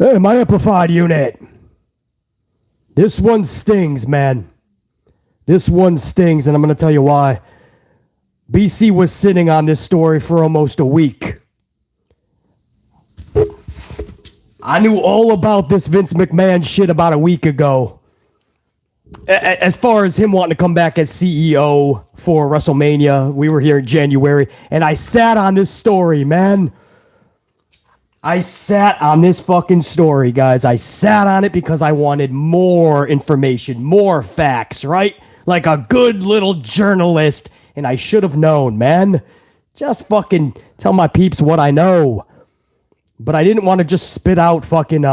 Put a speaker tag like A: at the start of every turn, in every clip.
A: Hey, my amplified unit. This one stings, man. This one stings, and I'm going to tell you why. BC was sitting on this story for almost a week. I knew all about this Vince McMahon shit about a week ago. As far as him wanting to come back as CEO for WrestleMania, we were here in January, and I sat on this story, man. I sat on this fucking story, guys. I sat on it because I wanted more information, more facts, right? Like a good little journalist, and I should have known, man. Just fucking tell my peeps what I know. But I didn't want to just spit out fucking,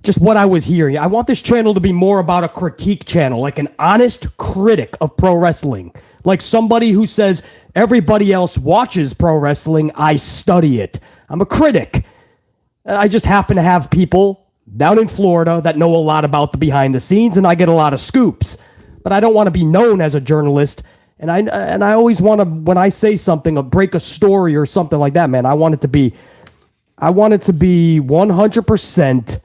A: just what I was hearing. I want this channel to be more about a critique channel, like an honest critic of pro wrestling. Like somebody who says, everybody else watches pro wrestling, I study it. I'm a critic. I just happen to have people down in Florida that know a lot about the behind the scenes, and I get a lot of scoops. But I don't want to be known as a journalist, and I always want to, when I say something, break a story or something like that, man, I want it to be 100%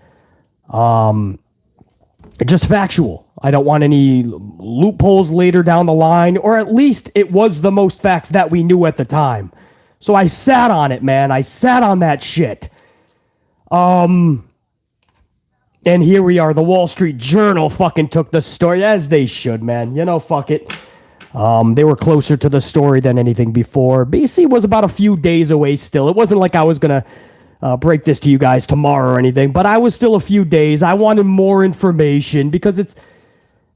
A: just factual. I don't want any loopholes later down the line, or at least it was the most facts that we knew at the time. So I sat on it, man. I sat on that shit. And here we are. The Wall Street Journal fucking took the story, as they should, man. You know, fuck it. They were closer to the story than anything before. BC was about a few days away still. It wasn't like I was going to break this to you guys tomorrow or anything, but I was still a few days. I wanted more information because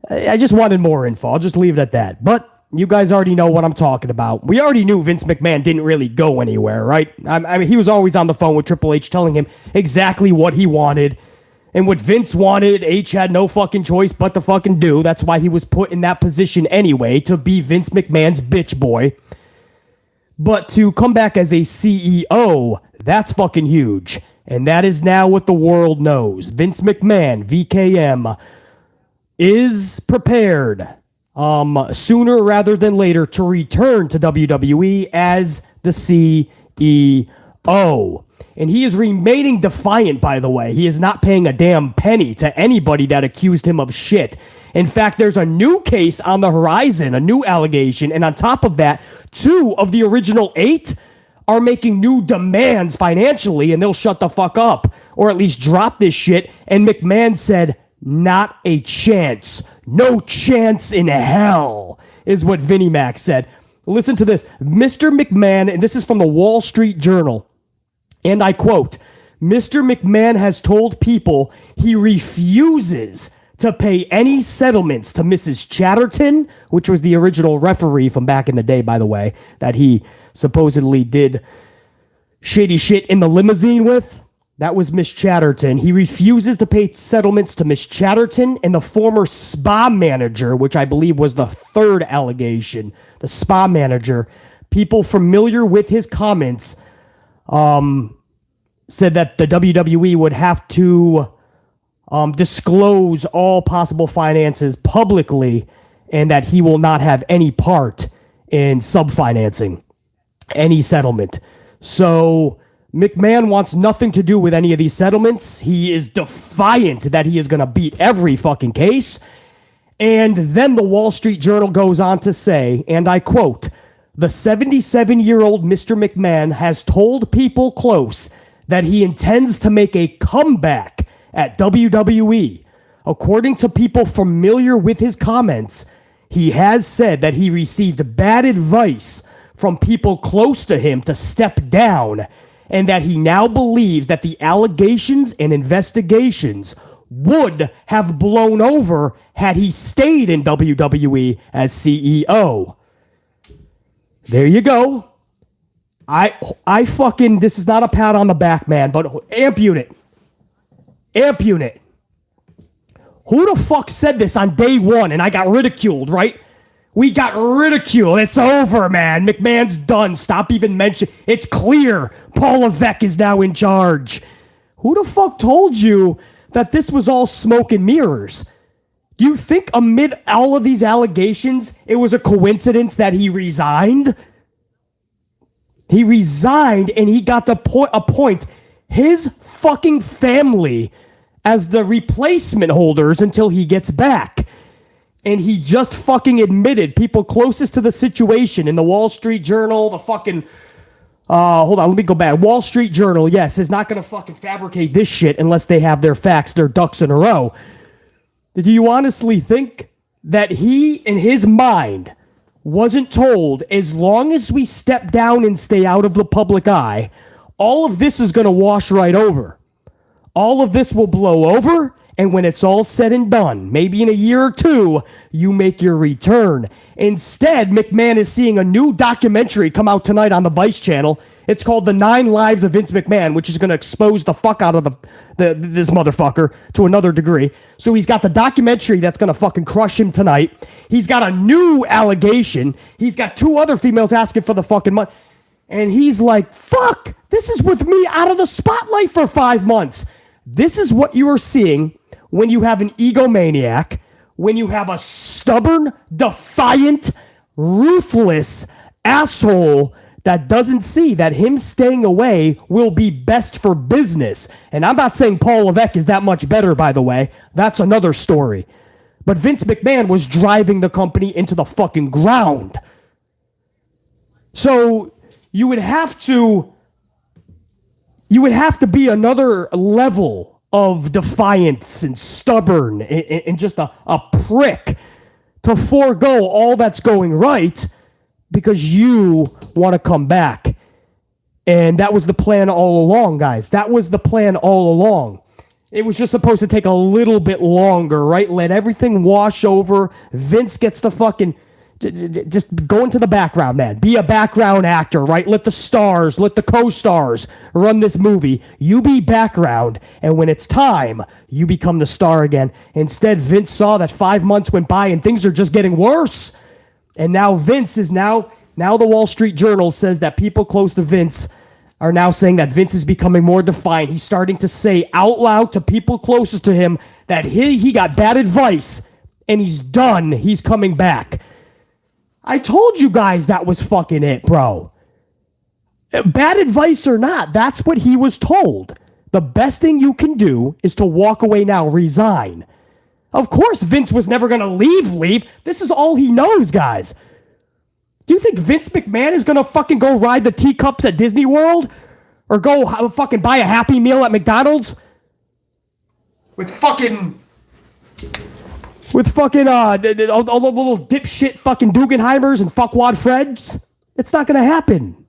A: I just wanted more info. I'll just leave it at that. But you guys already know what I'm talking about. We already knew Vince McMahon didn't really go anywhere, right? I mean, he was always on the phone with Triple H telling him exactly what he wanted. And what Vince wanted, H had no fucking choice but to fucking do. That's why he was put in that position anyway, to be Vince McMahon's bitch boy. But to come back as a CEO, that's fucking huge. And that is now what the world knows. Vince McMahon, VKM, is prepared sooner rather than later to return to WWE as the CEO. And he is remaining defiant, by the way. He is not paying a damn penny to anybody that accused him of shit. In fact, there's a new case on the horizon, a new allegation. And on top of that, 2 of the original 8 are making new demands financially, and they'll shut the fuck up, or at least drop this shit. And McMahon said, not a chance. No chance in hell, is what Vinnie Mac said. Listen to this. Mr. McMahon, and this is from the Wall Street Journal, and I quote, Mr. McMahon has told people he refuses to pay any settlements to Mrs. Chatterton, which was the original referee from back in the day, by the way, that he supposedly did shady shit in the limousine with. That was Miss Chatterton. He refuses to pay settlements to Miss Chatterton and the former spa manager, which I believe was the 3rd allegation. The spa manager. People familiar with his comments said that the WWE would have to disclose all possible finances publicly, and that he will not have any part in subfinancing any settlement. So McMahon wants nothing to do with any of these settlements. He is defiant that he is going to beat every fucking case. And then the Wall Street Journal goes on to say, and I quote, the 77-year-old Mr. McMahon has told people close that he intends to make a comeback at WWE. According to people familiar with his comments, he has said that he received bad advice from people close to him to step down, and that he now believes that the allegations and investigations would have blown over had he stayed in WWE as CEO. There you go. I fucking, this is not a pat on the back, man, but Amp Unit. Amp Unit. Who the fuck said this on day one and I got ridiculed, right? We got ridiculed. It's over, man. McMahon's done. Stop even mentioning. It's clear. Paul Levesque is now in charge. Who the fuck told you that this was all smoke and mirrors? Do you think amid all of these allegations, it was a coincidence that he resigned? He resigned and he got a point his fucking family as the replacement holders until he gets back. And he just fucking admitted people closest to the situation in the Wall Street Journal, the fucking, hold on, let me go back. Wall Street Journal, yes, is not going to fucking fabricate this shit unless they have their facts, their ducks in a row. Do you honestly think that he, in his mind, wasn't told, as long as we step down and stay out of the public eye, all of this is going to wash right over. All of this will blow over, and when it's all said and done, maybe in a year or two, you make your return. Instead, McMahon is seeing a new documentary come out tonight on the Vice channel. It's called The 9 Lives of Vince McMahon, which is going to expose the fuck out of this motherfucker to another degree. So he's got the documentary that's going to fucking crush him tonight. He's got a new allegation. He's got 2 other females asking for the fucking money. And he's like, fuck, this is with me out of the spotlight for 5 months. This is what you are seeing when you have an egomaniac, when you have a stubborn, defiant, ruthless asshole that doesn't see that him staying away will be best for business. And I'm not saying Paul Levesque is that much better, by the way. That's another story. But Vince McMahon was driving the company into the fucking ground. So you would have to be another level of defiance and stubborn and just a prick to forego all that's going right because you want to come back. And that was the plan all along, guys. That was the plan all along. It was just supposed to take a little bit longer, right? Let everything wash over. Vince gets to fucking just go into the background, man. Be a background actor, right? Let the stars, let the co-stars run this movie. You be background, and when it's time, you become the star again. Instead, Vince saw that 5 months went by and things are just getting worse. And now Vince is now the Wall Street Journal says that people close to Vince are now saying that Vince is becoming more defiant. He's starting to say out loud to people closest to him that he got bad advice and he's done. He's coming back. I told you guys that was fucking it, bro. Bad advice or not, that's what he was told. The best thing you can do is to walk away now, resign. Of course, Vince was never going to leave. This is all he knows, guys. Do you think Vince McMahon is going to fucking go ride the teacups at Disney World? Or go fucking buy a Happy Meal at McDonald's? With fucking all the little dipshit fucking Dugenheimers and fuckwad Freds? It's not going to happen.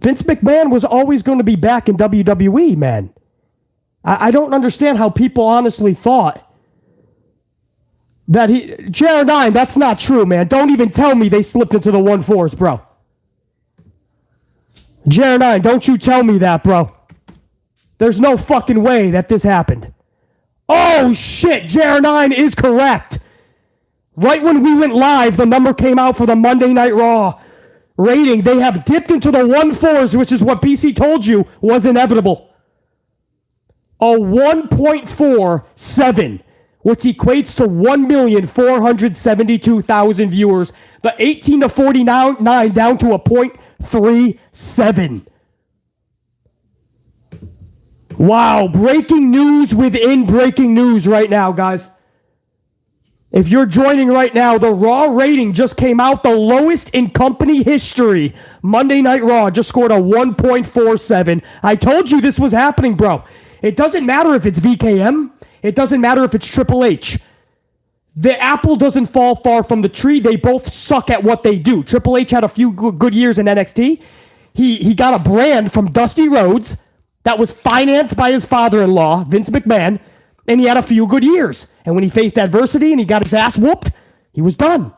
A: Vince McMahon was always going to be back in WWE, man. I don't understand how people honestly thought that JR9, that's not true, man. Don't even tell me they slipped into the 1-4s, bro. JR9, don't you tell me that, bro. There's no fucking way that this happened. Oh, shit, JR9 is correct. Right when we went live, the number came out for the Monday Night Raw rating. They have dipped into the 1-4s, which is what BC told you was inevitable. A 1.47, which equates to 1,472,000 viewers. The 18 to 49 down to a 0.37. Wow, breaking news within breaking news right now, guys. If you're joining right now, the Raw rating just came out, the lowest in company history. Monday Night Raw just scored a 1.47. I told you this was happening, bro. It doesn't matter if it's VKM. It doesn't matter if it's Triple H. The apple doesn't fall far from the tree. They both suck at what they do. Triple H had a few good years in NXT. He got a brand from Dusty Rhodes that was financed by his father-in-law, Vince McMahon, and he had a few good years. And when he faced adversity and he got his ass whooped, he was done.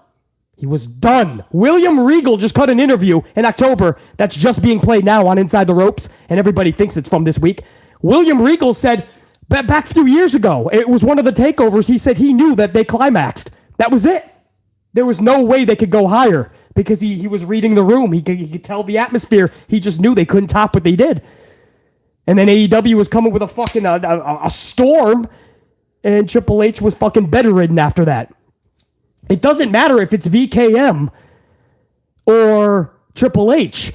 A: He was done. William Regal just cut an interview in October that's just being played now on Inside the Ropes, and everybody thinks it's from this week. William Regal said, back a few years ago, it was one of the takeovers, he said he knew that they climaxed. That was it. There was no way they could go higher because he was reading the room. He could tell the atmosphere. He just knew they couldn't top what they did. And then AEW was coming with a fucking a storm, and Triple H was fucking bedridden after that. It doesn't matter if it's VKM or Triple H.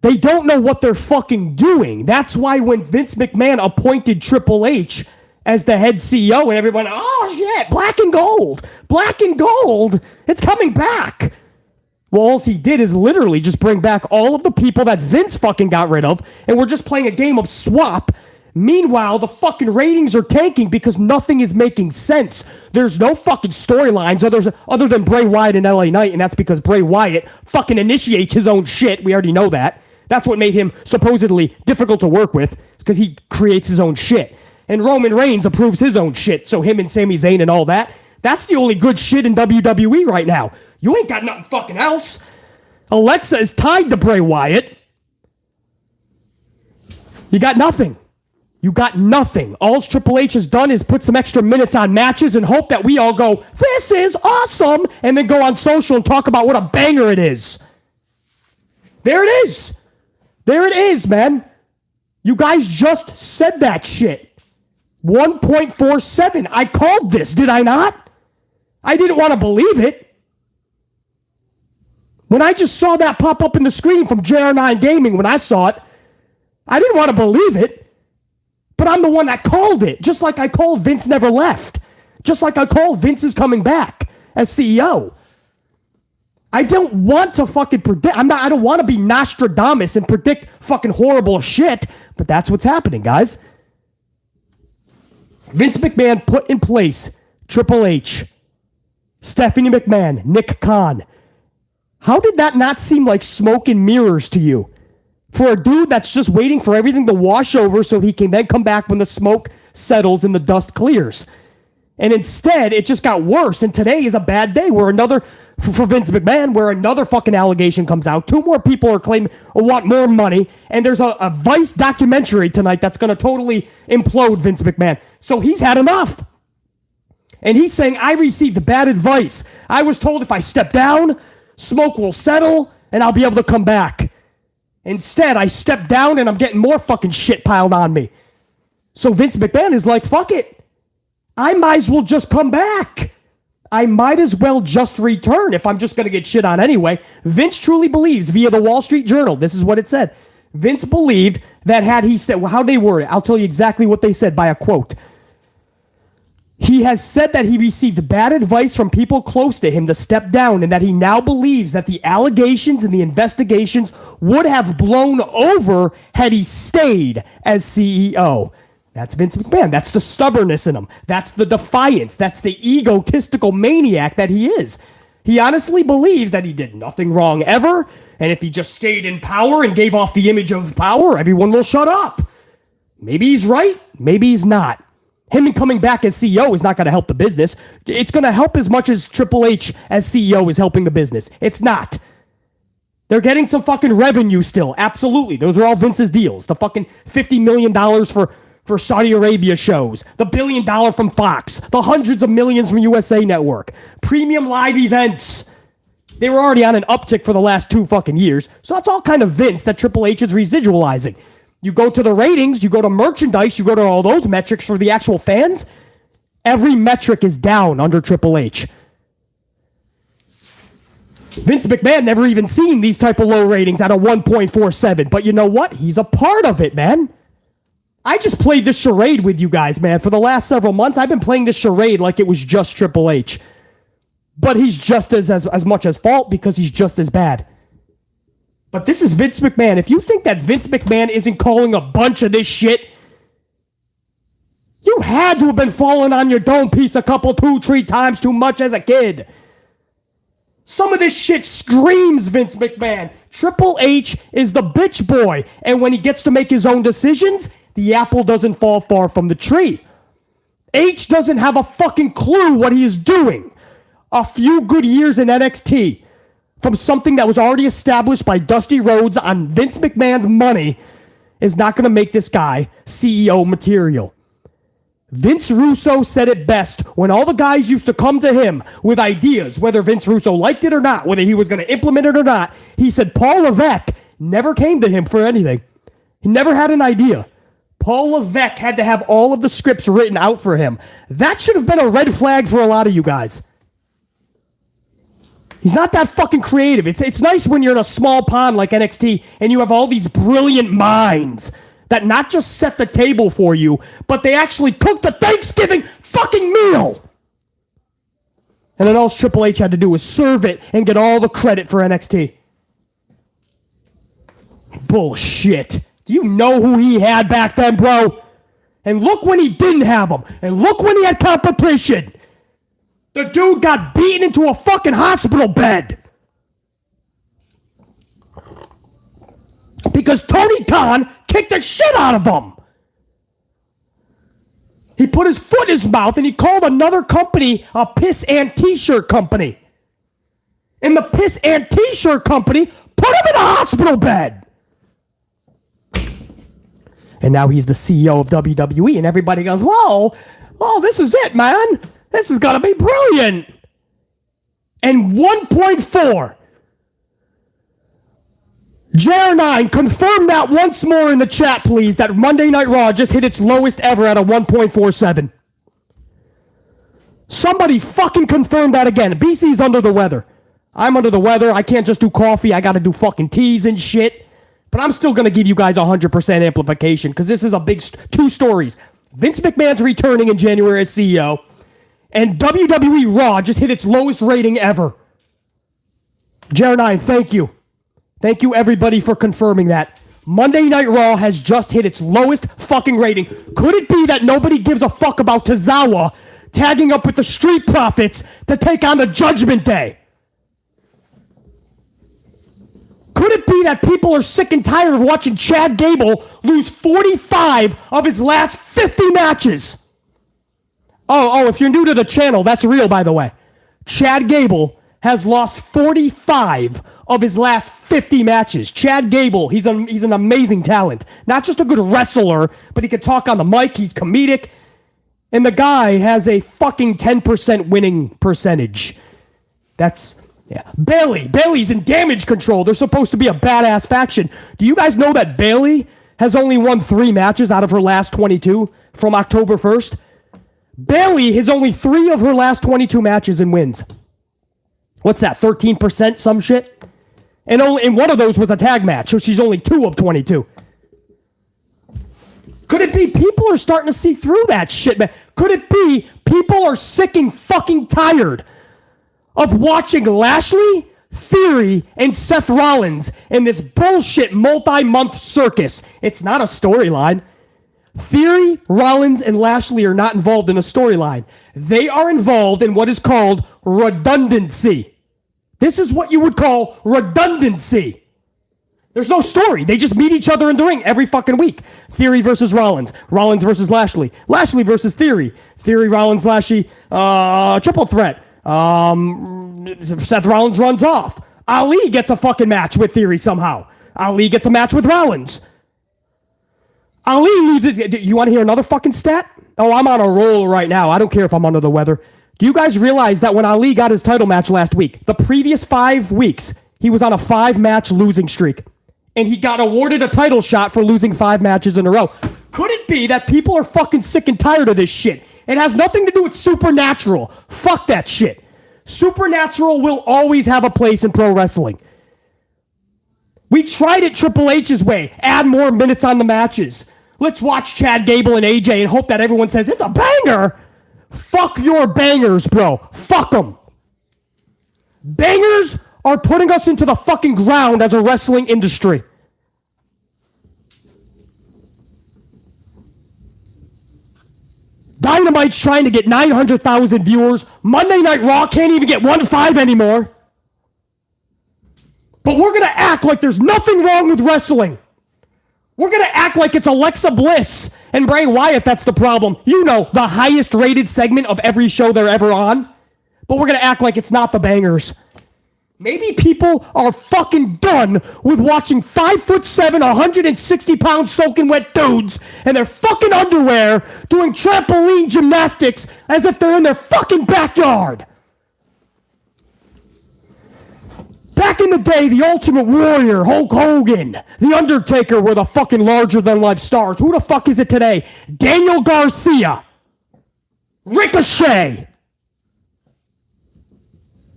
A: They don't know what they're fucking doing. That's why when Vince McMahon appointed Triple H as the head CEO and everyone, oh shit, black and gold, it's coming back. Well, all he did is literally just bring back all of the people that Vince fucking got rid of, and we're just playing a game of swap. Meanwhile, the fucking ratings are tanking because nothing is making sense. There's no fucking storylines other than Bray Wyatt and LA Knight, and that's because Bray Wyatt fucking initiates his own shit. We already know that. That's what made him supposedly difficult to work with. It's because he creates his own shit. And Roman Reigns approves his own shit, so him and Sami Zayn and all that, that's the only good shit in WWE right now. You ain't got nothing fucking else. Alexa is tied to Bray Wyatt. You got nothing. You got nothing. All Triple H has done is put some extra minutes on matches and hope that we all go, this is awesome, and then go on social and talk about what a banger it is. There it is. There it is, man. You guys just said that shit. 1.47. I called this, did I not? I didn't want to believe it. When I just saw that pop up in the screen from JR9 Gaming, when I saw it, I didn't want to believe it. But I'm the one that called it, just like I called Vince never left. Just like I called Vince is coming back as CEO. I don't want to fucking predict. I don't want to be Nostradamus and predict fucking horrible shit, but that's what's happening, guys. Vince McMahon put in place Triple H, Stephanie McMahon, Nick Khan. How did that not seem like smoke and mirrors to you? For a dude that's just waiting for everything to wash over so he can then come back when the smoke settles and the dust clears. And instead, it just got worse. And today is a bad day where for Vince McMahon, where another fucking allegation comes out. 2 more people are claiming or want more money. And there's a Vice documentary tonight that's going to totally implode Vince McMahon. So he's had enough. And he's saying, I received bad advice. I was told if I step down, smoke will settle and I'll be able to come back. Instead, I stepped down and I'm getting more fucking shit piled on me. So Vince McMahon is like, fuck it. I might as well just come back. I might as well just return if I'm just going to get shit on anyway. Vince truly believes, via the Wall Street Journal, this is what it said. Vince believed that had he said, well, how'd they word it? I'll tell you exactly what they said by a quote. He has said that he received bad advice from people close to him to step down and that he now believes that the allegations and the investigations would have blown over had he stayed as CEO. That's Vince McMahon. That's the stubbornness in him. That's the defiance. That's the egotistical maniac that he is. He honestly believes that he did nothing wrong ever, and if he just stayed in power and gave off the image of power, everyone will shut up. Maybe he's right. Maybe he's not. Him coming back as CEO is not going to help the business. It's going to help as much as Triple H as CEO is helping the business. It's not. They're getting some fucking revenue still. Absolutely. Those are all Vince's deals. The fucking $50 million for Saudi Arabia shows. The $1 billion from Fox. The hundreds of millions from USA Network. Premium live events. They were already on an uptick for the last 2 fucking years. So that's all kind of Vince that Triple H is residualizing. You go to the ratings, you go to merchandise, you go to all those metrics for the actual fans. Every metric is down under Triple H. Vince McMahon never even seen these type of low ratings at a 1.47. But you know what? He's a part of it, man. I just played this charade with you guys, man. For the last several months, I've been playing this charade like it was just Triple H. But he's just as much as fault because he's just as bad. But this is Vince McMahon. If you think that Vince McMahon isn't calling a bunch of this shit, you had to have been falling on your dome piece a couple, 2, 3 times too much as a kid. Some of this shit screams Vince McMahon. Triple H is the bitch boy. And when he gets to make his own decisions, the apple doesn't fall far from the tree. H doesn't have a fucking clue what he is doing. A few good years in NXT from something that was already established by Dusty Rhodes on Vince McMahon's money is not going to make this guy CEO material. Vince Russo said it best when all the guys used to come to him with ideas, whether Vince Russo liked it or not, whether he was going to implement it or not. He said Paul Levesque never came to him for anything. He never had an idea. Paul Levesque had to have all of the scripts written out for him. That should have been a red flag for a lot of you guys. He's not that fucking creative. It's nice when you're in a small pond like NXT and you have all these brilliant minds that not just set the table for you, but they actually cook the Thanksgiving fucking meal. And then all Triple H had to do was serve it and get all the credit for NXT. Bullshit. Do you know who he had back then, bro? And look when he didn't have them. And look when he had competition. The dude got beaten into a fucking hospital bed. Because Tony Khan kicked the shit out of him. He put his foot in his mouth and he called another company a piss and t-shirt company. And the piss and t-shirt company put him in a hospital bed. And now he's the CEO of WWE and everybody goes, whoa, this is it, man. This is going to be brilliant. And 1.4. JR9, confirm that once more in the chat, please, that Monday Night Raw just hit its lowest ever at a 1.47. Somebody fucking confirm that again. BC's under the weather. I'm under the weather. I can't just do coffee. I got to do fucking teas and shit. But I'm still going to give you guys 100% amplification because this is a big two stories. Vince McMahon's returning in January as CEO. And WWE Raw just hit its lowest rating ever. JR9, thank you. Thank you, everybody, for confirming that. Monday Night Raw has just hit its lowest fucking rating. Could it be that nobody gives a fuck about Tozawa tagging up with the Street Profits to take on the Judgment Day? Could it be that people are sick and tired of watching Chad Gable lose 45 of his last 50 matches? Oh, if you're new to the channel, that's real, by the way. Chad Gable has lost 45 of his last 50 matches. Chad Gable, he's an amazing talent. Not just a good wrestler, but he can talk on the mic, he's comedic. And the guy has a fucking 10% winning percentage. Bayley's in Damage Control. They're supposed to be a badass faction. Do you guys know that Bayley has only won 3 matches out of her last 22 from October 1st? Bayley has only 3 of her last 22 matches and wins. What's that, 13% some shit? And one of those was a tag match, so she's only 2 of 22. Could it be people are starting to see through that shit, man? Could it be people are sick and fucking tired of watching Lashley, Theory, and Seth Rollins in this bullshit multi-month circus? It's not a storyline. Theory, Rollins, and Lashley are not involved in a storyline. They are involved in what is called redundancy. This is what you would call redundancy. There's no story. They just meet each other in the ring every fucking week. Theory versus Rollins. Rollins versus Lashley. Lashley versus Theory. Theory, Rollins, Lashley. Triple threat. Seth Rollins runs off. Ali gets a fucking match with Theory somehow. Ali gets a match with Rollins. Ali loses. You want to hear another fucking stat? Oh, I'm on a roll right now. I don't care if I'm under the weather. Do you guys realize that when Ali got his title match last week, the previous 5 weeks, he was on a 5-match losing streak? And he got awarded a title shot for losing 5 matches in a row. Could it be that people are fucking sick and tired of this shit? It has nothing to do with Supernatural. Fuck that shit. Supernatural will always have a place in pro wrestling. We tried it Triple H's way. Add more minutes on the matches. Let's watch Chad Gable and AJ and hope that everyone says, it's a banger. Fuck your bangers, bro. Fuck them. Bangers are putting us into the fucking ground as a wrestling industry. Dynamite's trying to get 900,000 viewers. Monday Night Raw can't even get 1.5 anymore. But we're going to act like there's nothing wrong with wrestling. We're going to act like it's Alexa Bliss and Bray Wyatt that's the problem. You know, the highest rated segment of every show they're ever on. But we're going to act like it's not the bangers. Maybe people are fucking done with watching 5'7", 160-pound soaking wet dudes in their fucking underwear doing trampoline gymnastics as if they're in their fucking backyard. Back in the day, the Ultimate Warrior, Hulk Hogan, The Undertaker were the fucking larger-than-life stars. Who the fuck is it today? Daniel Garcia, Ricochet,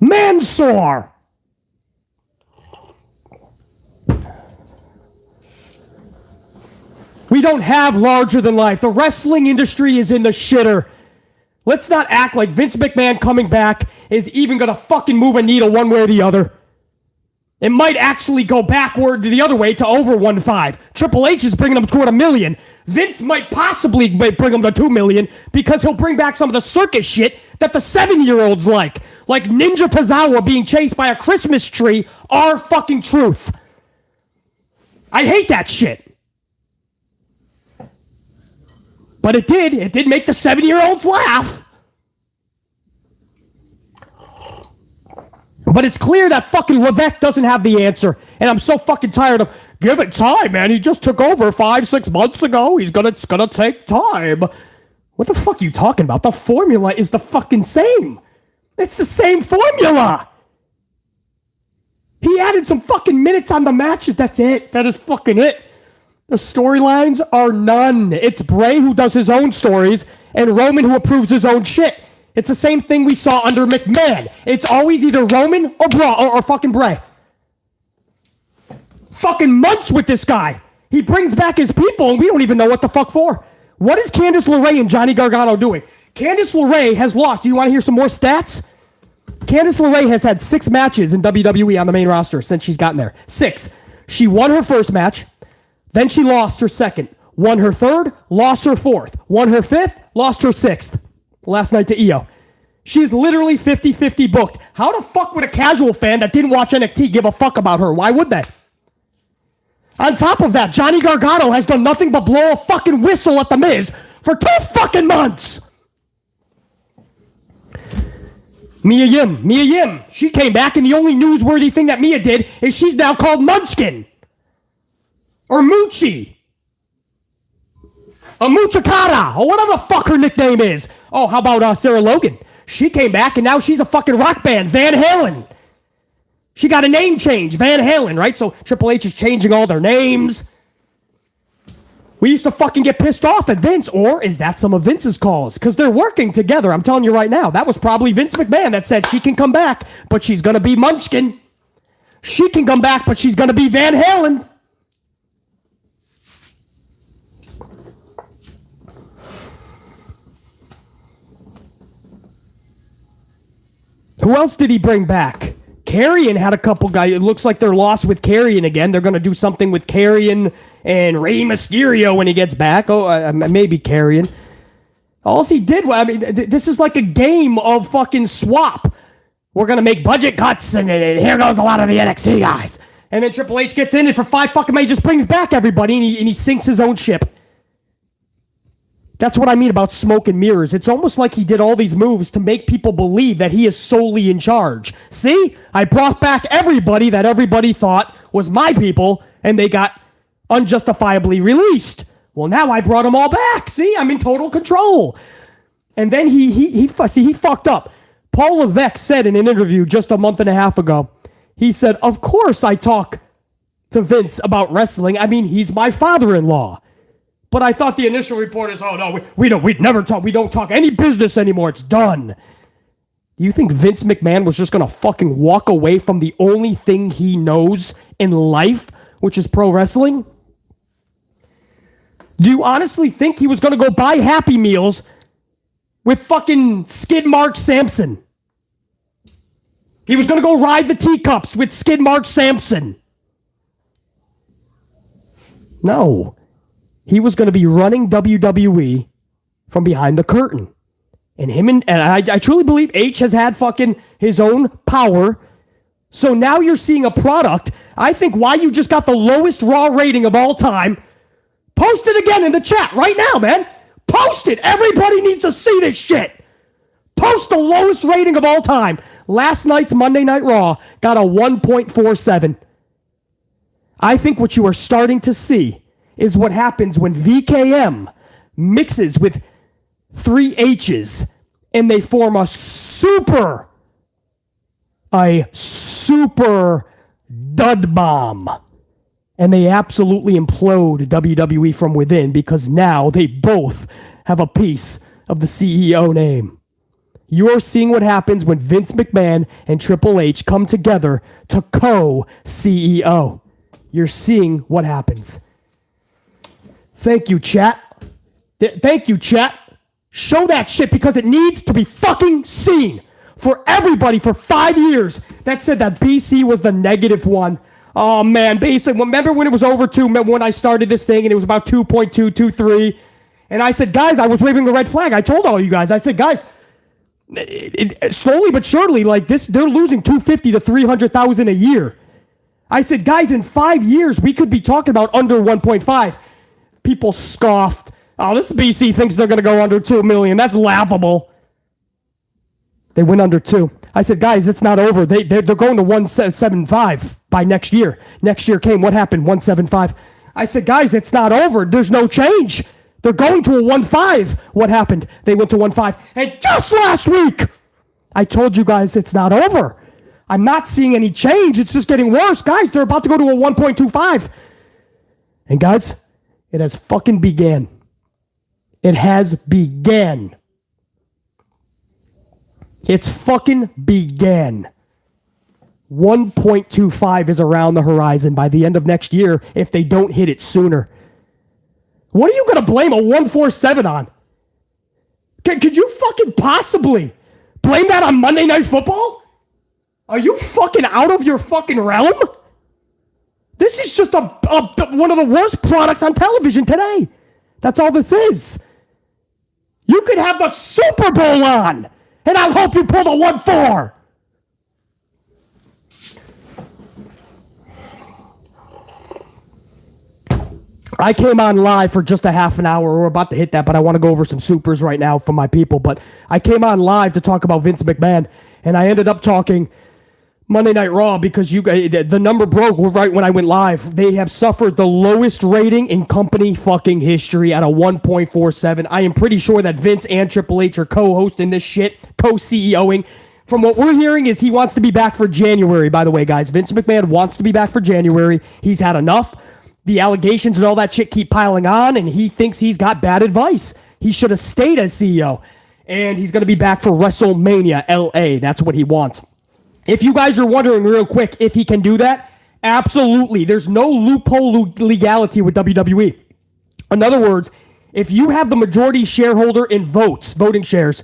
A: Mansoor, We don't have larger than life. The wrestling industry is in the shitter. Let's not act like Vince McMahon coming back is even going to fucking move a needle one way or the other. It might actually go backward to the other way to over 1.5. Triple H is bringing them toward $1 million. Vince might possibly bring them to $2 million because he'll bring back some of the circus shit that the 7-year-olds like Ninja Tozawa being chased by a Christmas tree are fucking truth. I hate that shit. But it did make the 7-year-olds laugh. But it's clear that fucking Levesque doesn't have the answer. And I'm so fucking tired of, give it time, man. He just took over 5-6 months ago. It's gonna take time. What the fuck are you talking about? The formula is the fucking same. It's the same formula. He added some fucking minutes on the matches. That's it. That is fucking it. The storylines are none. It's Bray who does his own stories and Roman who approves his own shit. It's the same thing we saw under McMahon. It's always either Roman or fucking Bray. Fucking months with this guy. He brings back his people and we don't even know what the fuck for. What is Candice LeRae and Johnny Gargano doing? Candice LeRae has lost. Do you want to hear some more stats? Candice LeRae has had 6 matches in WWE on the main roster since she's gotten there. 6. She won her first match. Then she lost her second. Won her third. Lost her fourth. Won her fifth. Lost her sixth. Last night to Io. She's literally 50-50 booked. How the fuck would a casual fan that didn't watch NXT give a fuck about her? Why would they? On top of that, Johnny Gargano has done nothing but blow a fucking whistle at The Miz for 2 fucking months. Mia Yim. She came back and the only newsworthy thing that Mia did is she's now called Munchkin. Or Moochie. A Moochakata, or whatever the fuck her nickname is. Oh, how about Sarah Logan? She came back and now she's a fucking rock band, Van Halen. She got a name change, Van Halen, right? So Triple H is changing all their names. We used to fucking get pissed off at Vince, or is that some of Vince's calls? Because they're working together, I'm telling you right now. That was probably Vince McMahon that said she can come back, but she's going to be Munchkin. She can come back, but she's going to be Van Halen. Who else did he bring back? Karrion had a couple guys. It looks like they're lost with Karrion again. They're going to do something with Karrion and Rey Mysterio when he gets back. Maybe Karrion. All he did, this is like a game of fucking swap. We're going to make budget cuts, and here goes a lot of the NXT guys. And then Triple H gets in, and for 5 fucking minutes, just brings back everybody, and he sinks his own ship. That's what I mean about smoke and mirrors. It's almost like he did all these moves to make people believe that he is solely in charge. See? I brought back everybody that everybody thought was my people, and they got unjustifiably released. Well, now I brought them all back. See? I'm in total control. And then he fucked up. Paul Levesque said in an interview just a month and a half ago, he said, of course I talk to Vince about wrestling. I mean, he's my father-in-law. But I thought the initial report is, oh no, we'd never talk. We don't talk any business anymore. It's done. Do you think Vince McMahon was just going to fucking walk away from the only thing he knows in life, which is pro wrestling? Do you honestly think he was going to go buy Happy Meals with fucking Skid Mark Sampson? He was going to go ride the teacups with Skid Mark Sampson. No. He was going to be running WWE from behind the curtain. And I truly believe H has had fucking his own power. So now you're seeing a product. I think why you just got the lowest Raw rating of all time. Post it again in the chat right now, man. Post it. Everybody needs to see this shit. Post the lowest rating of all time. Last night's Monday Night Raw got a 1.47. I think what you are starting to see is what happens when VKM mixes with 3 H's and they form a super dud bomb. And they absolutely implode WWE from within because now they both have a piece of the CEO name. You are seeing what happens when Vince McMahon and Triple H come together to co-CEO. You're seeing what happens. Thank you, chat. Thank you, chat. Show that shit because it needs to be fucking seen. For everybody for 5 years that said that BC was the negative one. Oh, man. Basically, remember when it was over 2, when I started this thing and it was about 2.223? And I said, guys, I was waving the red flag. I told all you guys, I said, guys, slowly but surely, like this, they're losing 250 to 300,000 a year. I said, guys, in 5 years, we could be talking about under 1.5. People scoffed. Oh, this BC thinks they're going to go under 2 million. That's laughable. They went under 2. I said, guys, it's not over. They're going to 1.75 by next year. Next year came. What happened? 1.75. I said, guys, it's not over. There's no change. They're going to a 1.5. What happened? They went to 1.5. And just last week, I told you guys it's not over. I'm not seeing any change. It's just getting worse. Guys, they're about to go to a 1.25. And guys, it has fucking began. It has began. It's fucking began. 1.25 is around the horizon by the end of next year if they don't hit it sooner. What are you going to blame a 147 on? Could you fucking possibly blame that on Monday Night Football? Are you fucking out of your fucking realm? This is just one of the worst products on television today. That's all this is. You could have the Super Bowl on, and I'll hope you pull the 1-4. I came on live for just a half an hour. We're about to hit that, but I want to go over some supers right now for my people. But I came on live to talk about Vince McMahon, and I ended up talking Monday Night Raw because the number broke right when I went live. They have suffered the lowest rating in company fucking history at a 1.47. I am pretty sure that Vince and Triple H are co-hosting this shit, co-CEOing. From what we're hearing is he wants to be back for January, by the way, guys. Vince McMahon wants to be back for January. He's had enough. The allegations and all that shit keep piling on, and he thinks he's got bad advice. He should have stayed as CEO. And he's going to be back for WrestleMania LA. That's what he wants. If you guys are wondering real quick if he can do that, absolutely. There's no loophole legality with WWE. In other words, if you have the majority shareholder in voting shares,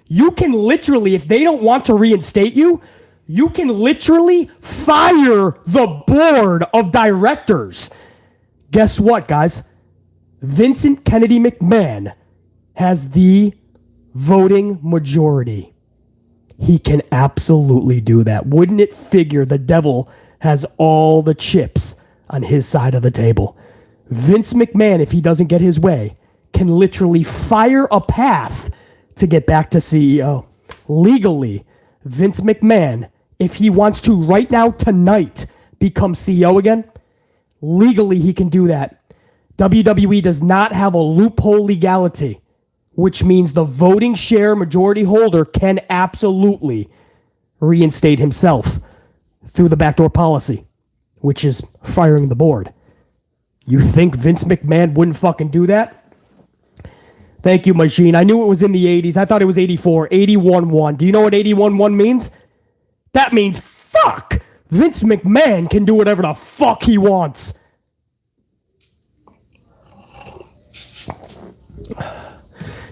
A: you can literally, if they don't want to reinstate you, you can literally fire the board of directors. Guess what, guys? Vincent Kennedy McMahon has the voting majority. He can absolutely do that. Wouldn't it figure the devil has all the chips on his side of the table? Vince McMahon, if he doesn't get his way, can literally fire a path to get back to CEO. Legally, Vince McMahon, if he wants to right now, tonight, become CEO again, legally he can do that. WWE does not have a loophole legality, which means the voting share majority holder can absolutely reinstate himself through the backdoor policy, which is firing the board. You think Vince McMahon wouldn't fucking do that? Thank you, Machine. I knew it was in the 80s. I thought it was 84. 81-1. Do you know what 81-1 means? That means fuck. Vince McMahon can do whatever the fuck he wants.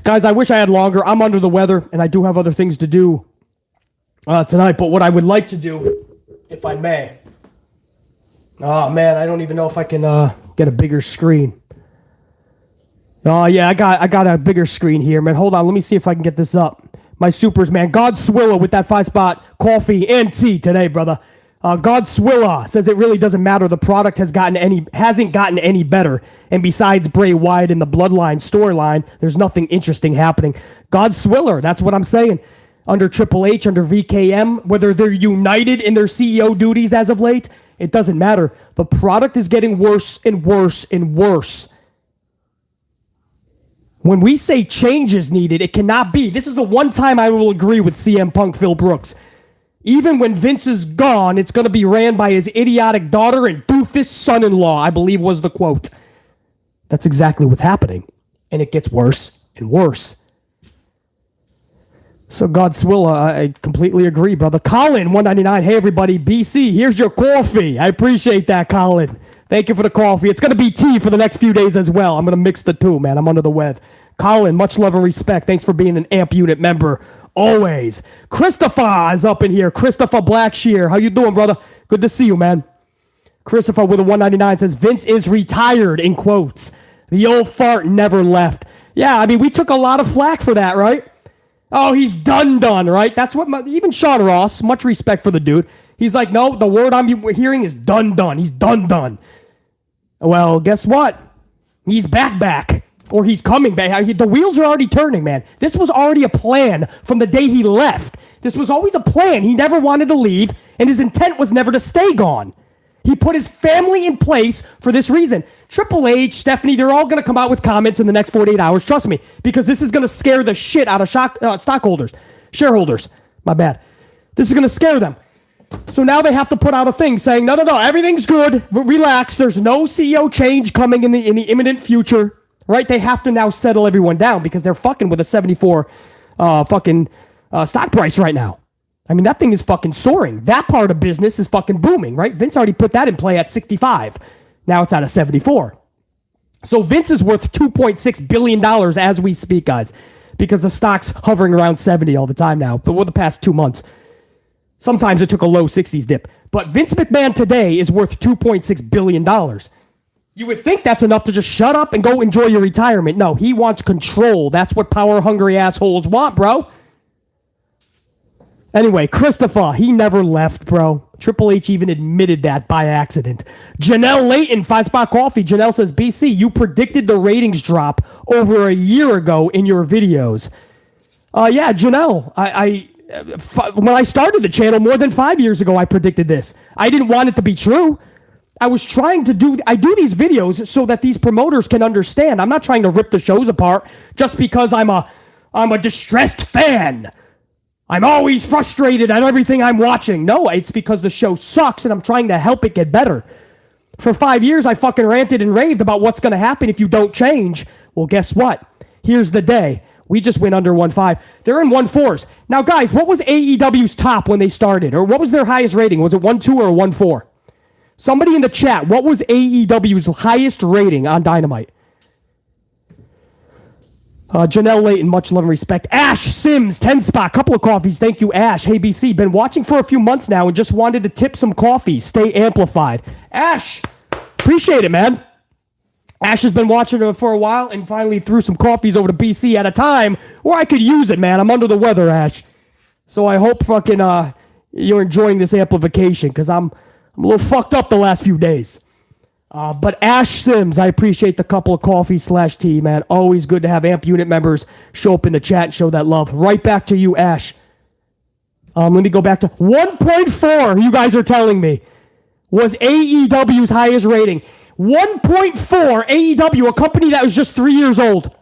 A: Guys, I wish I had longer. I'm under the weather, and I do have other things to do tonight. But what I would like to do, if I may... Oh, man, I don't even know if I can get a bigger screen. Oh, yeah, I got a bigger screen here, man. Hold on, let me see if I can get this up. My supers, man. God Swilla with that 5-spot coffee and tea today, brother. God Swilla says it really doesn't matter. The product hasn't gotten any better. And besides Bray Wyatt and the Bloodline storyline, there's nothing interesting happening. God Swiller, that's what I'm saying. Under Triple H, under VKM, whether they're united in their CEO duties as of late, it doesn't matter. The product is getting worse and worse and worse. When we say change is needed, it cannot be. This is the one time I will agree with CM Punk, Phil Brooks. Even when Vince is gone, it's going to be ran by his idiotic daughter and doofus son-in-law, I believe was the quote. That's exactly what's happening. And it gets worse and worse. So Godswilla, I completely agree, brother. Colin, 199. Hey, everybody. BC, here's your coffee. I appreciate that, Colin. Thank you for the coffee. It's going to be tea for the next few days as well. I'm going to mix the two, man. I'm under the weather. Colin, much love and respect. Thanks for being an AMP unit member. Always. Christopher is up in here. Christopher Blackshear. How you doing, brother? Good to see you, man. Christopher with a 199 says, Vince is retired, in quotes. The old fart never left. Yeah, I mean, we took a lot of flack for that, right? Oh, he's done, right? That's what, even Sean Ross, much respect for the dude. He's like, no, the word I'm hearing is done. He's done. Well, guess what? He's back. Or he's coming back. The wheels are already turning, man. This was already a plan from the day he left. This was always a plan. He never wanted to leave, and his intent was never to stay gone. He put his family in place for this reason. Triple H, Stephanie, they're all going to come out with comments in the next 48 hours. Trust me, because this is going to scare the shit out of shareholders. My bad. This is going to scare them. So now they have to put out a thing saying, no, everything's good. Relax. There's no CEO change coming in the imminent future. Right? They have to now settle everyone down because they're fucking with a 74 stock price right now. I mean, that thing is fucking soaring. That part of business is fucking booming, right? Vince already put that in play at 65. Now it's at a 74. So Vince is worth $2.6 billion as we speak, guys, because the stock's hovering around 70 all the time now, but over the past 2 months. Sometimes it took a low 60s dip. But Vince McMahon today is worth $2.6 billion. You would think that's enough to just shut up and go enjoy your retirement. No, he wants control. That's what power-hungry assholes want, bro. Anyway, Christopher, he never left, bro. Triple H even admitted that by accident. Janelle Layton, 5-Spot Coffee. Janelle says, BC, you predicted the ratings drop over a year ago in your videos. Yeah, Janelle, when I started the channel more than 5 years ago, I predicted this. I didn't want it to be true. I was trying to do these videos so that these promoters can understand. I'm not trying to rip the shows apart just because I'm a distressed fan. I'm always frustrated at everything I'm watching. No, it's because the show sucks and I'm trying to help it get better. For 5 years, I fucking ranted and raved about what's going to happen if you don't change. Well, guess what? Here's the day. We just went under 1.5. They're in 1.4s. Now, guys, what was AEW's top when they started? Or what was their highest rating? Was it 1.2 or 1.4? Somebody in the chat, what was AEW's highest rating on Dynamite? Janelle Layton, much love and respect. Ash Sims, 10-Spot, couple of coffees. Thank you, Ash. Hey, BC, been watching for a few months now and just wanted to tip some coffee. Stay amplified. Ash, appreciate it, man. Ash has been watching for a while and finally threw some coffees over to BC at a time where I could use it, man. I'm under the weather, Ash. So I hope fucking you're enjoying this amplification because I'm a little fucked up the last few days. But Ash Sims, I appreciate the couple of coffee/tea, man. Always good to have AMP unit members show up in the chat and show that love. Right back to you, Ash. Let me go back to 1.4, you guys are telling me, was AEW's highest rating. 1.4 AEW, a company that was just 3 years old.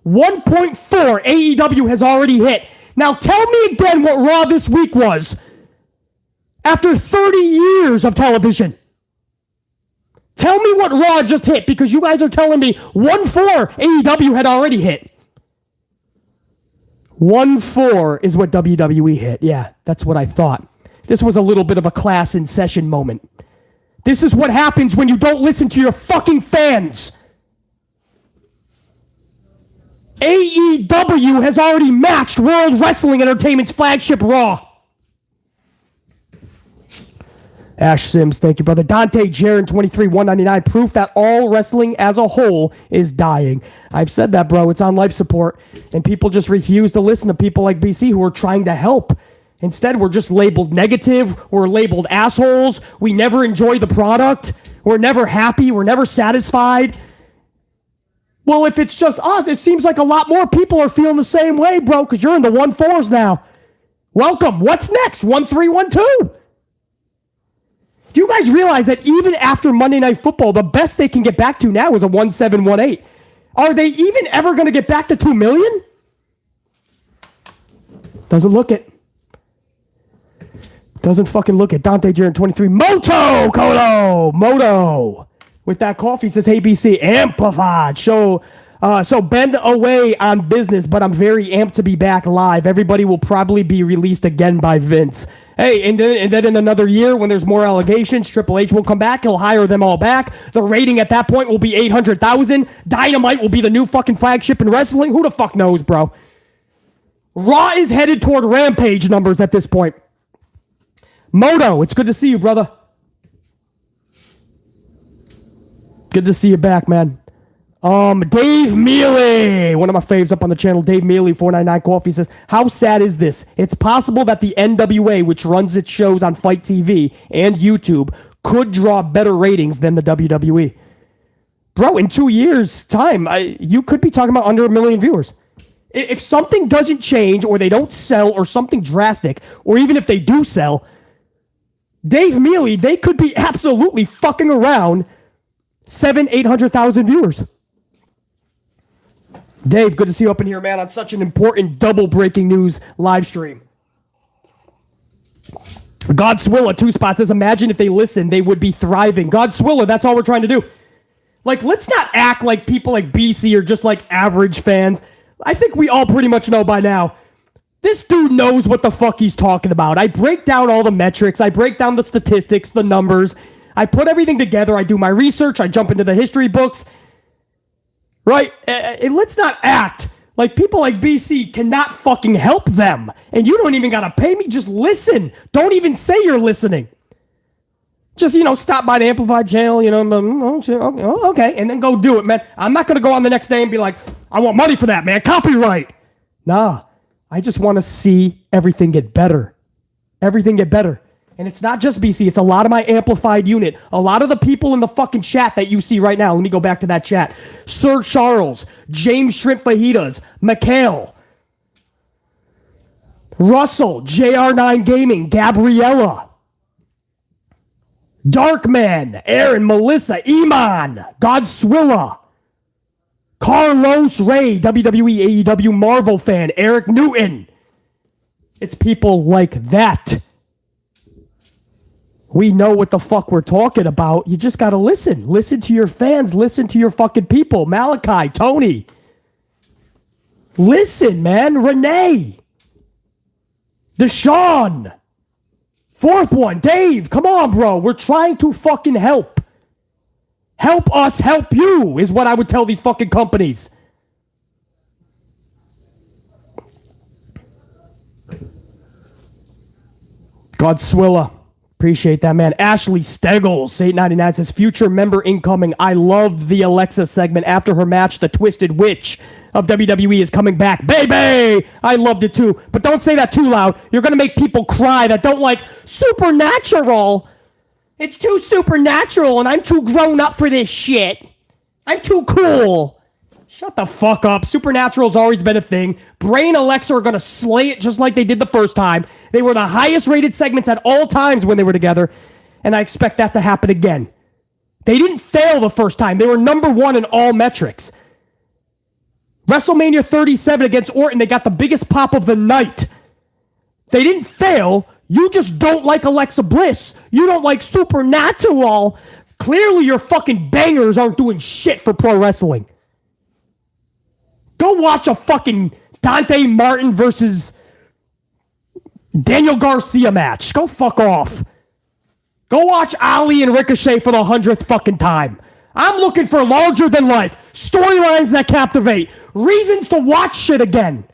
A: 1.4 AEW has already hit. Now tell me again what Raw this week was. After 30 years of television. Tell me what Raw just hit, because you guys are telling me 1.4 AEW had already hit. 1.4 is what WWE hit. Yeah, that's what I thought. This was a little bit of a class in session moment. This is what happens when you don't listen to your fucking fans. AEW has already matched World Wrestling Entertainment's flagship Raw. Ash Sims, thank you, brother. Dante Jaron, 23, 199. Proof that all wrestling as a whole is dying. I've said that, bro. It's on life support. And people just refuse to listen to people like BC who are trying to help. Instead, we're just labeled negative. We're labeled assholes. We never enjoy the product. We're never happy. We're never satisfied. Well, if it's just us, it seems like a lot more people are feeling the same way, bro, because you're in the 1.4s now. Welcome. What's next? 1.3, 1.2. Do you guys realize that even after Monday Night Football, the best they can get back to now is a 1.7, 1.8? Are they even ever going to get back to 2 million? Doesn't look it. Doesn't fucking look it. Dante Jaron, 23. Moto with that coffee says, hey, BC, amplified. Show So been away on business, but I'm very amped to be back live. Everybody will probably be released again by Vince. Hey, and then in another year, when there's more allegations, Triple H will come back. He'll hire them all back. The rating at that point will be 800,000. Dynamite will be the new fucking flagship in wrestling. Who the fuck knows, bro? Raw is headed toward Rampage numbers at this point. Moto, it's good to see you, brother. Good to see you back, man. Dave Mealy, one of my faves up on the channel, Dave Mealy, 499 Coffee says, how sad is this? It's possible that the NWA, which runs its shows on Fight TV and YouTube, could draw better ratings than the WWE. Bro, in 2 years' time, you could be talking about under 1 million viewers. If something doesn't change, or they don't sell, or something drastic, or even if they do sell, Dave Mealy, they could be absolutely fucking around 800,000 viewers. Dave, good to see you up in here, man, on such an important double breaking news live stream. Godswilla, 2 spots, says, imagine if they listened, they would be thriving. Godswilla, that's all we're trying to do. Like, let's not act like people like BC are just like average fans. I think we all pretty much know by now. This dude knows what the fuck he's talking about. I break down all the metrics. I break down the statistics, the numbers. I put everything together. I do my research. I jump into the history books. Right? And let's not act like people like BC cannot fucking help them. And you don't even got to pay me. Just listen. Don't even say you're listening. Just, stop by the Amplified channel, okay, and then go do it, man. I'm not going to go on the next day and be like, I want money for that, man. Copyright. Nah, I just want to see everything get better. Everything get better. And it's not just BC. It's a lot of my Amplified unit. A lot of the people in the fucking chat that you see right now. Let me go back to that chat. Sir Charles, James Shrimp Fajitas, Mikhail, Russell, JR9 Gaming, Gabriella, Darkman, Aaron, Melissa, Iman, Godswilla, Carlos Ray, WWE AEW Marvel fan, Eric Newton. It's people like that. We know what the fuck we're talking about. You just got to listen. Listen to your fans. Listen to your fucking people. Malachi, Tony. Listen, man. Renee. Deshaun. 4th one. Dave, come on, bro. We're trying to fucking help. Help us help you is what I would tell these fucking companies. Godswilla. Appreciate that, man. Ashley Steggles, 899 says, future member incoming. I love the Alexa segment after her match. The Twisted Witch of WWE is coming back. Baby! I loved it too. But don't say that too loud. You're going to make people cry that don't like Supernatural. It's too supernatural and I'm too grown up for this shit. I'm too cool. Shut the fuck up. Supernatural's always been a thing. Bray and Alexa are going to slay it just like they did the first time. They were the highest rated segments at all times when they were together, and I expect that to happen again. They didn't fail the first time. They were number 1 in all metrics. WrestleMania 37 against Orton, they got the biggest pop of the night. They didn't fail. You just don't like Alexa Bliss. You don't like Supernatural. Clearly your fucking bangers aren't doing shit for pro wrestling. Go watch a fucking Dante Martin versus Daniel Garcia match. Go fuck off. Go watch Ali and Ricochet for the 100th fucking time. I'm looking for larger than life. Storylines that captivate. Reasons to watch shit again.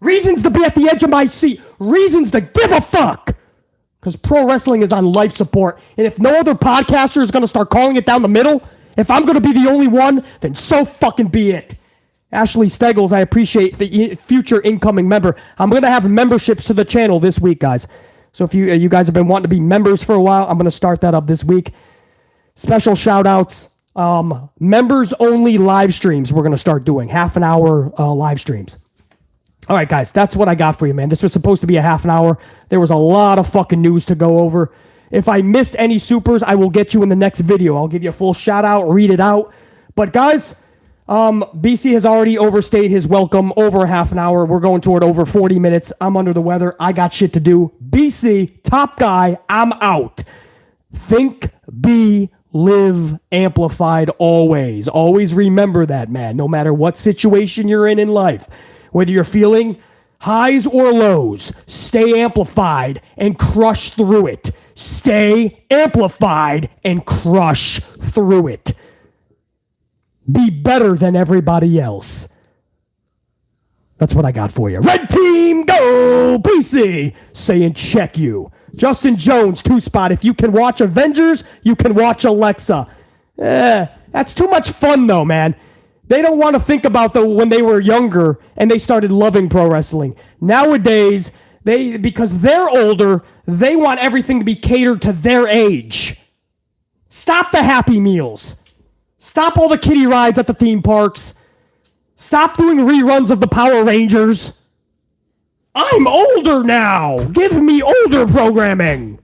A: Reasons to be at the edge of my seat. Reasons to give a fuck. Because pro wrestling is on life support. And if no other podcaster is going to start calling it down the middle, if I'm going to be the only one, then so fucking be it. Ashley Steggles, I appreciate the future incoming member. I'm going to have memberships to the channel this week, guys. So if you guys have been wanting to be members for a while, I'm going to start that up this week. Special shout outs. Members only live streams we're going to start doing. Half an hour live streams. All right, guys, that's what I got for you, man. This was supposed to be a half an hour. There was a lot of fucking news to go over. If I missed any supers, I will get you in the next video. I'll give you a full shout out, read it out. But guys, BC has already overstayed his welcome over half an hour. We're going toward over 40 minutes. I'm under the weather. I got shit to do. BC, top guy, I'm out. Think, be, live amplified always. Always remember that, man. No matter what situation you're in life, whether you're feeling highs or lows, stay amplified and crush through it. Stay amplified and crush through it. Be better than everybody else. That's what I got for you. Red team, go! PC saying check you. Justin Jones, 2-spot. If you can watch Avengers, you can watch Alexa. That's too much fun, though, man. They don't want to think about when they were younger and they started loving pro wrestling. Nowadays, because they're older, they want everything to be catered to their age. Stop the Happy Meals. Stop all the kiddie rides at the theme parks. Stop doing reruns of the Power Rangers. I'm older now. Give me older programming.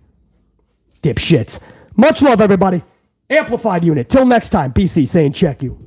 A: Dipshits. Much love, everybody. Amplified unit. Till next time, PC saying check you.